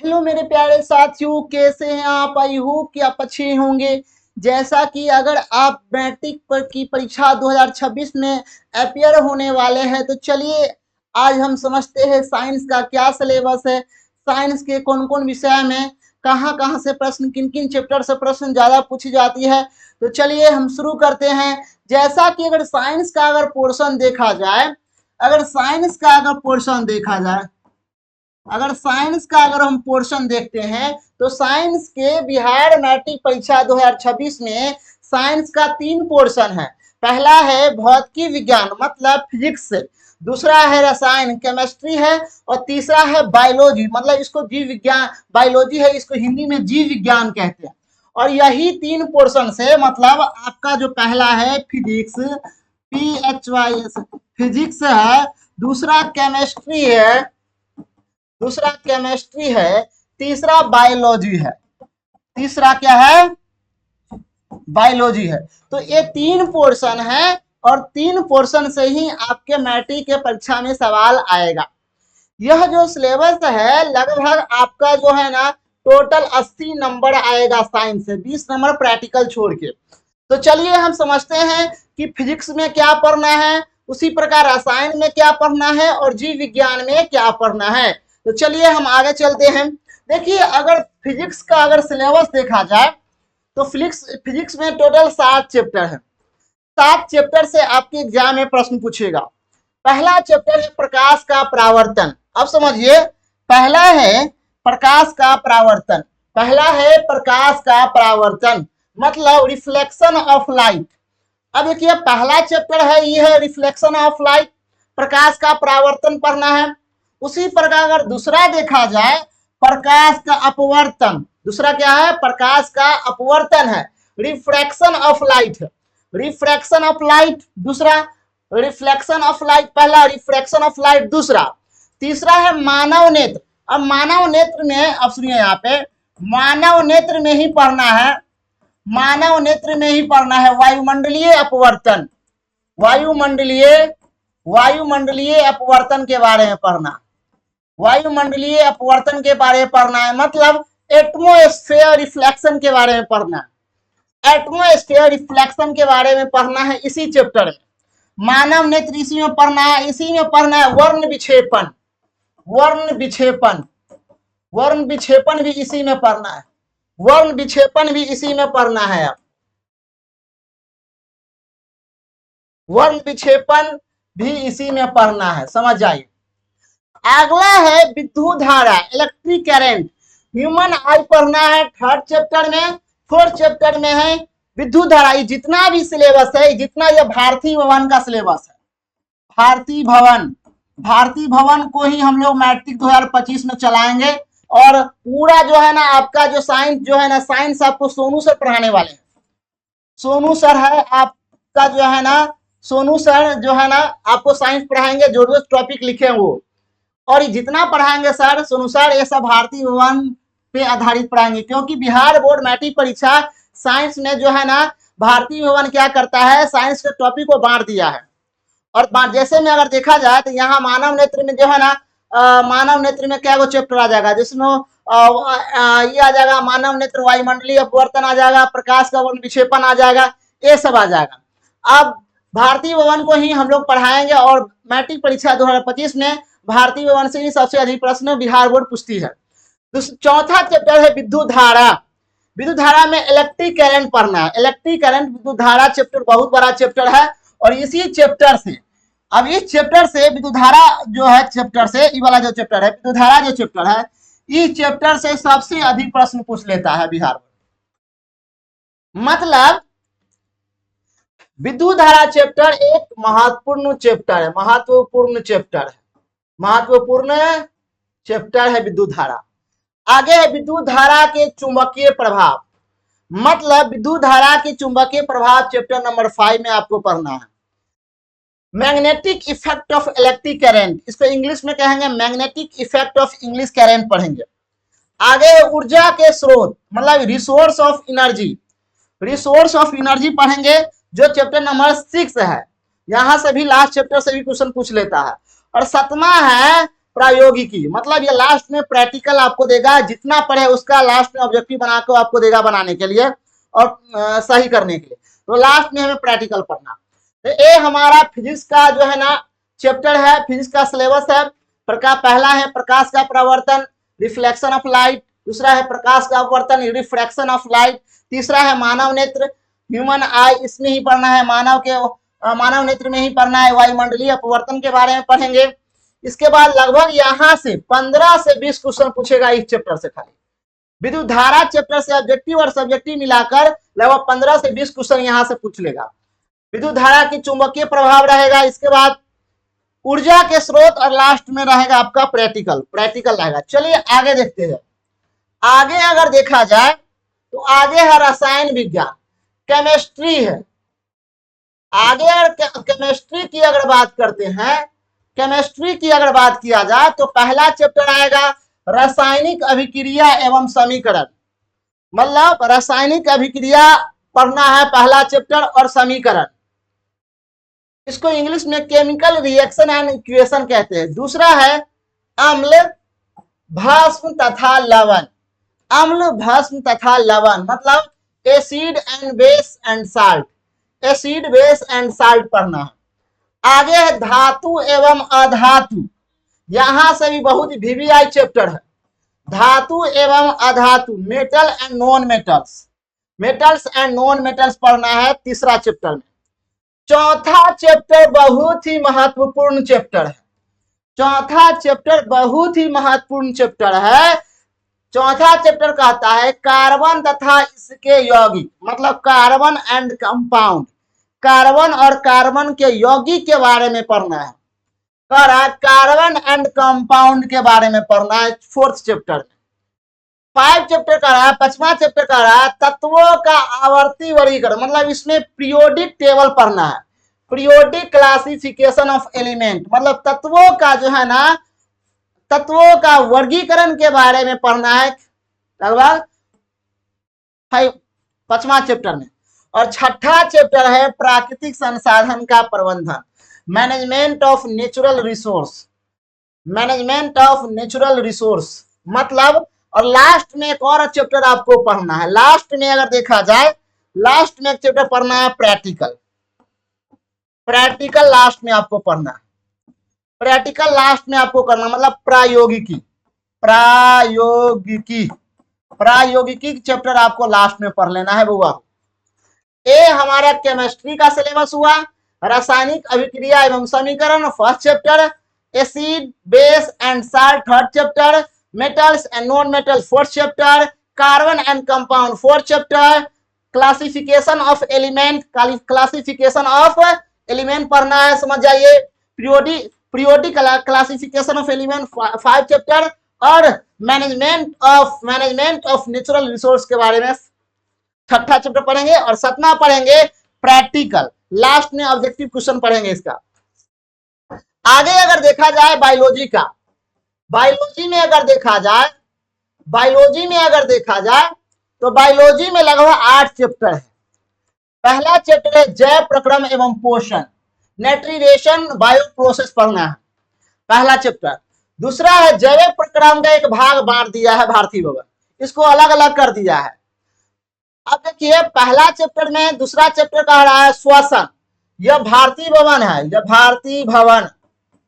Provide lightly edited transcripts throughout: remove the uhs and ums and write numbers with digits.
Hello मेरे प्यारे साथियों, कैसे हैं आप? आई होप कि आप अच्छे होंगे। जैसा कि अगर आप मैट्रिक की परीक्षा 2026 में अपियर होने वाले हैं, तो चलिए आज हम समझते हैं साइंस का क्या सिलेबस है, साइंस के कौन कौन विषय में कहाँ कहाँ से प्रश्न, किन किन चैप्टर से प्रश्न ज़्यादा पूछी जाती है। तो चलिए हम शुरू करते हैं। जैसा कि अगर साइंस का अगर पोर्शन देखा जाए, अगर साइंस का अगर हम पोर्शन देखते हैं, तो साइंस के बिहार मैट्रिक परीक्षा 2026 में साइंस का 3 पोर्शन है। पहला है भौतिकी विज्ञान मतलब फिजिक्स, दूसरा है रसायन केमिस्ट्री है, और तीसरा है बायोलॉजी मतलब इसको जीव विज्ञान, बायोलॉजी है, इसको हिंदी में जीव विज्ञान कहते हैं। और यही 3 पोर्शन से मतलब आपका जो पहला है फिजिक्स, PHYS फिजिक्स है, दूसरा केमिस्ट्री है, तीसरा बायोलॉजी है। तीसरा क्या है? बायोलॉजी है। तो ये 3 पोर्शन है और 3 पोर्शन से ही आपके मैट्रिक के परीक्षा में सवाल आएगा। यह जो सिलेबस है लगभग आपका जो है ना टोटल 80 नंबर आएगा साइंस से, 20 नंबर प्रैक्टिकल छोड़ के। तो चलिए हम समझते हैं कि फिजिक्स में क्या पढ़ना है, उसी प्रकार रसायन में क्या पढ़ना है और जीव विज्ञान में क्या पढ़ना है। तो चलिए हम आगे चलते हैं। देखिए अगर फिजिक्स का अगर सिलेबस देखा जाए, तो फिजिक्स में टोटल 7 चैप्टर है। 7 चैप्टर से आपके एग्जाम में प्रश्न पूछेगा। पहला चैप्टर है प्रकाश का परावर्तन। अब समझिए, पहला है प्रकाश का परावर्तन मतलब रिफ्लेक्शन ऑफ लाइट। अब देखिए पहला चैप्टर है, ये है रिफ्लेक्शन ऑफ लाइट, प्रकाश का परावर्तन पढ़ना है। उसी प्रकार अगर दूसरा देखा जाए प्रकाश का अपवर्तन, दूसरा क्या है? प्रकाश का अपवर्तन है, रिफ्रैक्शन ऑफ लाइट है। रिफ्रैक्शन ऑफ लाइट दूसरा, रिफ्लेक्शन ऑफ लाइट पहला, रिफ्रैक्शन ऑफ लाइट दूसरा। तीसरा है मानव नेत्र। अब मानव नेत्र में, अब सुनिए यहाँ पे, मानव नेत्र में ही पढ़ना है वायुमंडलीय अपवर्तन, वायुमंडलीय अपवर्तन के बारे में पढ़ना, वायुमंडलीय अपवर्तन के बारे में पढ़ना है, मतलब एटमॉस्फेयर रिफ्लेक्शन के बारे में पढ़ना है, एटमॉस्फेयर रिफ्लेक्शन के बारे में पढ़ना है इसी चैप्टर में। मानव नेत्र इसी में पढ़ना है, इसी में पढ़ना है वर्ण विक्षेपण भी इसी में पढ़ना है, वर्ण विक्षेपण भी इसी में पढ़ना है। अब वर्ण विक्षेपण भी इसी में पढ़ना है, समझ जाइए। अगला है विद्युत धारा, इलेक्ट्रिक करंट, ह्यूमन आई पढ़ना है 3rd चैप्टर में। 4th चैप्टर में है विद्युत धारा। ये जितना भी सिलेबस है, जितना ये भारतीय भवन का सिलेबस है, भारतीय भवन को ही हम लोग मैट्रिक 2025 में चलाएंगे। और पूरा जो है ना आपका जो साइंस आपको सोनू सर पढ़ाने वाले हैं। सोनू सर है आपका जो है ना, सोनू सर जो है ना आपको साइंस पढ़ाएंगे, जो रोज टॉपिक लिखे हैं वो। और जितना पढ़ाएंगे सर सोनू सर, ये सब भारतीय भवन पे आधारित पढ़ाएंगे, क्योंकि बिहार बोर्ड मैट्रिक परीक्षा साइंस में जो है ना भारतीय भवन क्या करता है, साइंस के टॉपिक को बांट दिया है। और जैसे में अगर देखा जाए तो यहाँ मानव नेत्र में जो है ना, मानव नेत्र में क्या वो चैप्टर आ जाएगा, जिसमें ये आ जाएगा मानव नेत्र वायुमंडलीय अपवर्तन आ जाएगा, प्रकाश का वर्ण विक्षेपण आ जाएगा, ये सब आ जाएगा। अब भारतीय भवन को ही हम लोग पढ़ाएंगे और मैट्रिक परीक्षा 2025 में भारतीय भवन से ही सबसे अधिक प्रश्न बिहार बोर्ड पूछती है। चौथा चैप्टर है विद्युत धारा। विद्युत धारा में इलेक्ट्रिक करंट पढ़ना है, इलेक्ट्रिक करंट विद्युत धारा चैप्टर बहुत बड़ा चैप्टर है। और इसी चैप्टर से, अब इस चैप्टर से विद्युत धारा जो है चैप्टर से, ये वाला जो चैप्टर है विद्युत धारा जो चैप्टर है, इस चैप्टर से सबसे अधिक प्रश्न पूछ लेता है बिहार बोर्ड। मतलब विद्युत धारा चैप्टर एक महत्वपूर्ण चैप्टर है विद्युत धारा। आगे है विद्युत धारा के चुंबकीय प्रभाव, मतलब विद्युत धारा के चुंबकीय प्रभाव चैप्टर नंबर 5 में आपको पढ़ना है। Magnetic effect of electric current, इसको इंग्लिश में कहेंगे magnetic effect of English current पढ़ेंगे। आगे ऊर्जा के स्रोत मतलब रिसोर्स ऑफ एनर्जी पढ़ेंगे, जो चैप्टर नंबर 6 है। यहां से भी लास्ट चैप्टर से भी क्वेश्चन पूछ लेता है। और 7वां है प्रायोगिकी, मतलब ये लास्ट में प्रैक्टिकल आपको देगा, जितना पढ़े उसका लास्ट में ऑब्जेक्टिव बनाकर आपको देगा बनाने के लिए और सही करने के लिए। तो लास्ट में हमें प्रैक्टिकल पढ़ना। तो ये हमारा फिजिक्स का जो है ना चैप्टर है, फिजिक्स का सिलेबस है। पहला है प्रकाश का परावर्तन, रिफ्लेक्शन ऑफ लाइट। दूसरा है प्रकाश का अपवर्तन, रिफ्रैक्शन ऑफ लाइट। तीसरा है मानव नेत्र, ह्यूमन आई, इसमें ही पढ़ना है, मानव नेत्र में ही पढ़ना है। वायुमंडलीय अपवर्तन के बारे में पढ़ेंगे। इसके बाद लगभग यहाँ से 15 से 20 क्वेश्चन पूछेगा इस चैप्टर से खाली। विद्युत धारा चैप्टर से ऑब्जेक्टिव और सब्जेक्टिव मिलाकर लगभग 15 से 20 क्वेश्चन यहाँ से पूछ लेगा। विद्युत धारा की चुंबकीय प्रभाव रहेगा। इसके बाद ऊर्जा के स्रोत और लास्ट में रहेगा आपका प्रैक्टिकल रहेगा। चलिए आगे देखते हैं। आगे अगर देखा जाए तो आगे है रसायन विज्ञान, केमिस्ट्री है। आगे अगर केमिस्ट्री की अगर बात करते हैं, केमिस्ट्री की अगर बात किया जाए तो पहला चैप्टर आएगा रासायनिक अभिक्रिया एवं समीकरण, मतलब रासायनिक अभिक्रिया पढ़ना है पहला चैप्टर और समीकरण। इसको इंग्लिश में केमिकल रिएक्शन एंड इक्वेशन कहते हैं। दूसरा है अम्ल, भस्म तथा लवण। अम्ल, भस्म तथा लवण मतलब acid and base and salt, acid base and salt पढ़ना है। आगे है धातु एवं अधातु, यहां से भी बहुत वीवीआई चैप्टर है। धातु एवं अधातु, metal and non metals, metals and non metals पढ़ना है तीसरा चैप्टर में। चौथा चैप्टर बहुत ही महत्वपूर्ण चैप्टर है। चौथा चैप्टर बहुत ही महत्वपूर्ण चैप्टर है। चौथा चैप्टर कहता है कार्बन तथा इसके यौगिक, मतलब कार्बन एंड कंपाउंड, कार्बन और कार्बन के यौगिक के बारे में पढ़ना है। कार्बन एंड कंपाउंड के बारे में पढ़ना है फोर्थ चैप्टर में। 5 चैप्टर का रहा, 5वां चैप्टर का रहा तत्वों का आवर्ती वर्गीकरण, मतलब इसमें पीरियोडिक टेबल पढ़ना है, पीरियोडिक क्लासिफिकेशन ऑफ एलिमेंट, मतलब तत्वों का जो है ना, तत्वों का वर्गीकरण के बारे में पढ़ना है लगभग 5वां चैप्टर में। और छठा चैप्टर है प्राकृतिक संसाधन का प्रबंधन, management of natural resource, management of natural resource मतलब। और लास्ट में एक और चैप्टर आपको पढ़ना है। लास्ट में अगर देखा जाए, लास्ट में एक चैप्टर पढ़ना है प्रैक्टिकल, प्रैक्टिकल लास्ट में आपको पढ़ना है। प्रैक्टिकल लास्ट में आपको करना मतलब प्रायोगिकी, प्रायोगिकी, प्रायोगिकी चैप्टर आपको लास्ट में पढ़ लेना है बुआ। ये हमारा केमिस्ट्री का सिलेबस हुआ। रासायनिक अभिक्रिया एवं समीकरण first chapter, acid base and salt third chapter, metals and non metal fourth chapter, carbon and compound fourth chapter, classification of element, classification of element पढ़ना है, समझ जाइए। Periodic classification of element 5 chapter और मैनेजमेंट ऑफ नेचुरल रिसोर्स के बारे में छठा chapter पढ़ेंगे। और 7वां पढ़ेंगे प्रैक्टिकल, लास्ट में ऑब्जेक्टिव क्वेश्चन पढ़ेंगे इसका। आगे अगर देखा जाए बायोलॉजी का, बायोलॉजी में अगर देखा जाए, बायोलॉजी में अगर देखा जाए तो बायोलॉजी में लगभग 8 चैप्टर है। पहला चैप्टर है जैव प्रक्रम एवं पोषण, न्यूट्रिशन बायो प्रोसेस पढ़ना है पहला चैप्टर। दूसरा है जैव प्रक्रम का एक भाग बांट दिया है भारतीय भवन, इसको अलग अलग कर दिया है। अब देखिए पहला चैप्टर में, दूसरा चैप्टर कह रहा है श्वसन, यह भारतीय भवन है, यह भारतीय भवन,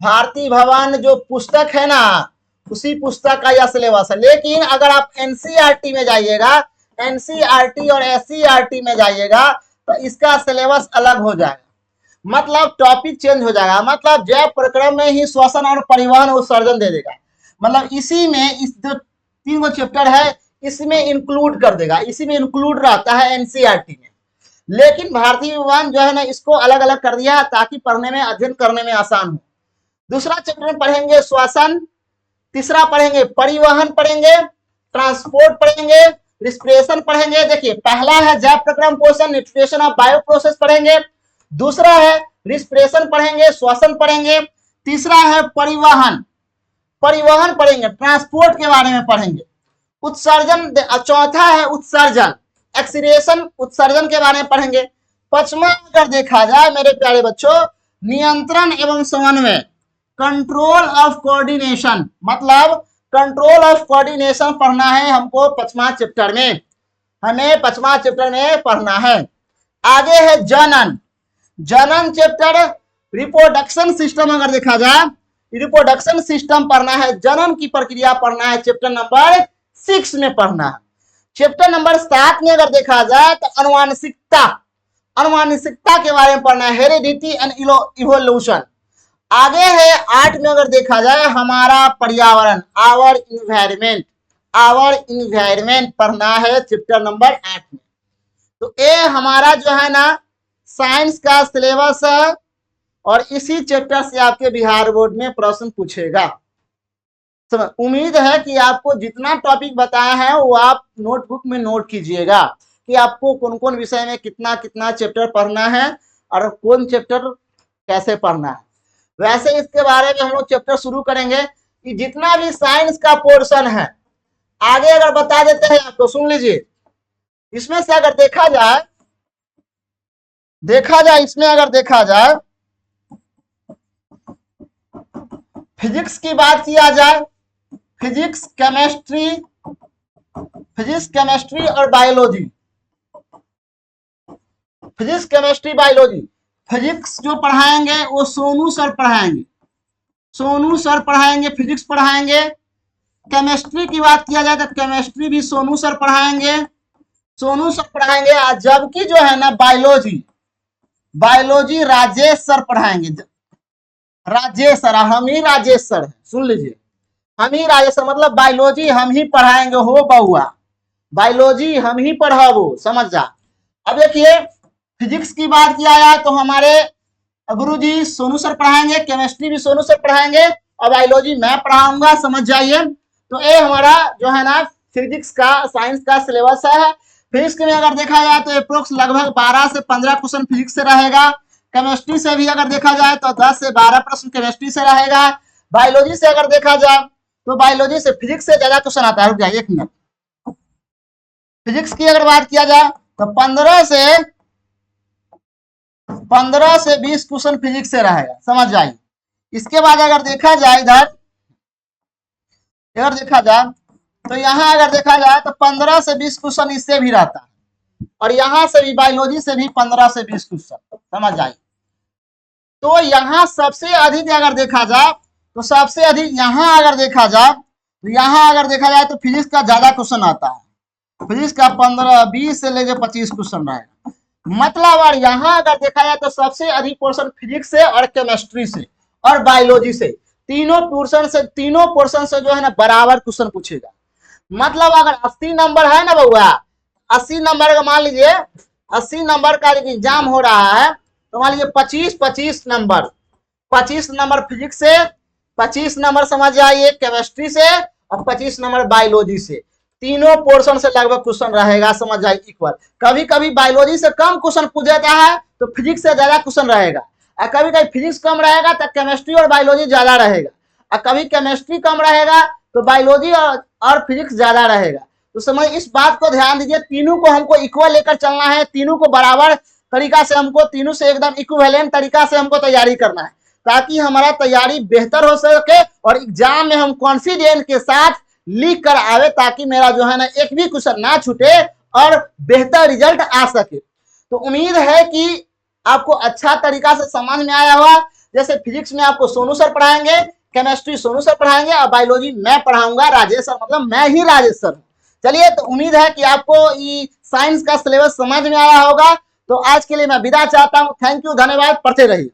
भारतीय भवन जो पुस्तक है ना, उसी पुस्तक का यह सिलेबस है। लेकिन अगर आप एनसीईआरटी में जाइएगा, एनसीईआरटी और एससीईआरटी में जाइएगा तो इसका सिलेबस अलग हो जाएगा, मतलब टॉपिक चेंज हो जाएगा। मतलब जैव प्रक्रम में ही श्वसन और परिवहन उत्सर्जन दे देगा, मतलब इसी में इस जो 3 चैप्टर है इसमें इंक्लूड कर देगा, इसी में इंक्लूड रहता है एनसीईआरटी में। लेकिन भारतीय भवन जो है ना इसको अलग अलग कर दिया ताकि पढ़ने में, अध्ययन करने में आसान हो। दूसरा चैप्टर में पढ़ेंगे श्वसन, तीसरा पढ़ेंगे परिवहन, पढ़ेंगे ट्रांसपोर्ट, पढ़ेंगे रिस्पिरेशन पढ़ेंगे। देखिए पहला है जैव प्रक्रम पोषण, न्यूट्रिशन ऑफ बायो प्रोसेस पढ़ेंगे। दूसरा है रिस्पिरेशन पढ़ेंगे, श्वसन पढ़ेंगे। तीसरा है परिवहन, परिवहन पढ़ेंगे, ट्रांसपोर्ट के बारे में पढ़ेंगे। उत्सर्जन, चौथा है उत्सर्जन, एक्सीरेशन, उत्सर्जन के बारे में पढ़ेंगे। 5वां अगर देखा जाए मेरे प्यारे बच्चों, नियंत्रण एवं समन्वय, कंट्रोल ऑफ कोऑर्डिनेशन, मतलब कंट्रोल ऑफ कोऑर्डिनेशन पढ़ना है हमको 5वां चैप्टर में, हमें 5वां चैप्टर में पढ़ना है। आगे है जनन, जनन चैप्टर रिप्रोडक्शन सिस्टम, अगर देखा जाए रिप्रोडक्शन सिस्टम पढ़ना है, जनन की प्रक्रिया पढ़ना है, चैप्टर नंबर 6 में पढ़ना है। चैप्टर नंबर 7 में अगर देखा जाए तो अनुवांशिकता, अनुवांशिकता के बारे में पढ़ना है, हेरिडिटी एंड इवोल्यूशन। आगे है 8 में अगर देखा जाए हमारा पर्यावरण, आवर इन्वायरमेंट, आवर इन्वायरमेंट पढ़ना है चैप्टर नंबर 8 में। तो ये हमारा जो है ना साइंस का सिलेबस है और इसी चैप्टर से आपके बिहार बोर्ड में प्रश्न पूछेगा। उम्मीद है कि आपको जितना टॉपिक बताया है वो आप नोटबुक में नोट कीजिएगा कि आपको कौन कौन विषय में कितना कितना चैप्टर पढ़ना है और कौन चैप्टर कैसे पढ़ना है। वैसे इसके बारे में हम लोग चैप्टर शुरू करेंगे कि जितना भी साइंस का पोर्शन है आगे अगर बता देते हैं आपको, सुन लीजिए। इसमें से अगर देखा जाए इसमें अगर देखा जाए फिजिक्स की बात किया जाए, फिजिक्स केमिस्ट्री और biology, physics chemistry biology. Physics जो पढ़ाएंगे वो सोनू सर पढ़ाएंगे, सोनू सर पढ़ाएंगे, फिजिक्स पढ़ाएंगे। केमिस्ट्री की बात किया जाए तो केमिस्ट्री भी सोनू सर पढ़ाएंगे, सोनू सर पढ़ाएंगे। जबकि जो है ना बायोलॉजी राजेश सर पढ़ाएंगे, राजेश सर, हम ही राजेश सर, सुन लीजिए, हम ही राजेश सर, मतलब बायोलॉजी हम ही पढ़ाएंगे हो बउआ, बायोलॉजी हम ही पढ़ाबो, समझ जा। अब देखिए फिजिक्स की बात किया जाए तो हमारे गुरुजी सोनू सर पढ़ाएंगे, केमिस्ट्री भी सोनू सर पढ़ाएंगे और बायोलॉजी मैं पढ़ाऊंगा, समझ जाइए। तो ये हमारा जो है ना फिजिक्स का साइंस का सिलेबस है। फिजिक्स में अगर देखा जाए तो अप्रोक्स लगभग 12 से 15 क्वेश्चन फिजिक्स से रहेगा। केमिस्ट्री से भी अगर देखा जाए तो 10 से 12 प्रश्न केमिस्ट्री से रहेगा। बायोलॉजी से अगर देखा जाए तो बायोलॉजी से फिजिक्स से ज्यादा क्वेश्चन आता है। रुक जाइए 1 मिनट। फिजिक्स की अगर बात किया जाए तो 15 से 20 क्वेश्चन फिजिक्स से रहेगा, समझ जाइए। इसके बाद अगर देखा जाए अगर देखा जाए तो यहाँ अगर देखा जाए तो 15 से 20 क्वेश्चन इससे भी रहता है और यहाँ से भी बायोलॉजी से भी 15 से 20 क्वेश्चन, समझ जाइए। तो यहाँ सबसे अधिक अगर देखा जाए तो सबसे अधिक यहाँ अगर देखा जाए तो फिजिक्स का ज्यादा क्वेश्चन आता है। फिजिक्स का 15-20 से लेकर 25 क्वेश्चन रहेगा, मतलब। और यहाँ अगर देखा जाए तो सबसे अधिक पोर्शन फिजिक्स से और केमिस्ट्री से और बायोलॉजी से, तीनों पोर्शन से जो है ना बराबर क्वेश्चन पूछेगा। मतलब अगर 80 नंबर है ना बउआ, 80 नंबर का मान लीजिए 80 नंबर का एग्जाम हो रहा है तो मान लीजिए 25 नंबर फिजिक्स से, 25 नंबर समझ जाइए केमिस्ट्री से और 25 नंबर बायोलॉजी से। तीनों पोर्शन से लगभग क्वेश्चन रहेगा, समझ जाइए इक्वल। कभी कभी बायोलॉजी से कम क्वेश्चन पूछ जाता है तो फिजिक्स से ज्यादा क्वेश्चन रहेगा, और कभी कभी फिजिक्स कम रहेगा तो केमिस्ट्री और बायोलॉजी ज्यादा रहेगा, और कभी केमिस्ट्री कम रहेगा तो बायोलॉजी और फिजिक्स ज्यादा रहेगा। तो समझ, इस बात को ध्यान दीजिए, तीनों को हमको इक्वल लेकर चलना है, तीनों को बराबर तरीका से हमको, तीनों से एकदम इक्विवेलेंट तरीका से हमको तैयारी करना है ताकि हमारा तैयारी बेहतर हो सके और एग्जाम में हम कॉन्फिडेंस के साथ लिख कर आवे, ताकि मेरा जो है ना एक भी क्वेश्चन ना छूटे और बेहतर रिजल्ट आ सके। तो उम्मीद है कि आपको अच्छा तरीका से समझ में आया होगा। जैसे फिजिक्स में आपको सोनू सर पढ़ाएंगे, केमिस्ट्री सोनू सर पढ़ाएंगे और बायोलॉजी मैं पढ़ाऊंगा, राजेश सर, मतलब मैं ही राजेश सर हूँ। चलिए, तो उम्मीद है कि आपको ये साइंस का सिलेबस समझ में आया होगा। तो आज के लिए मैं विदा चाहता हूँ। थैंक यू, धन्यवाद, पढ़ते रहिए।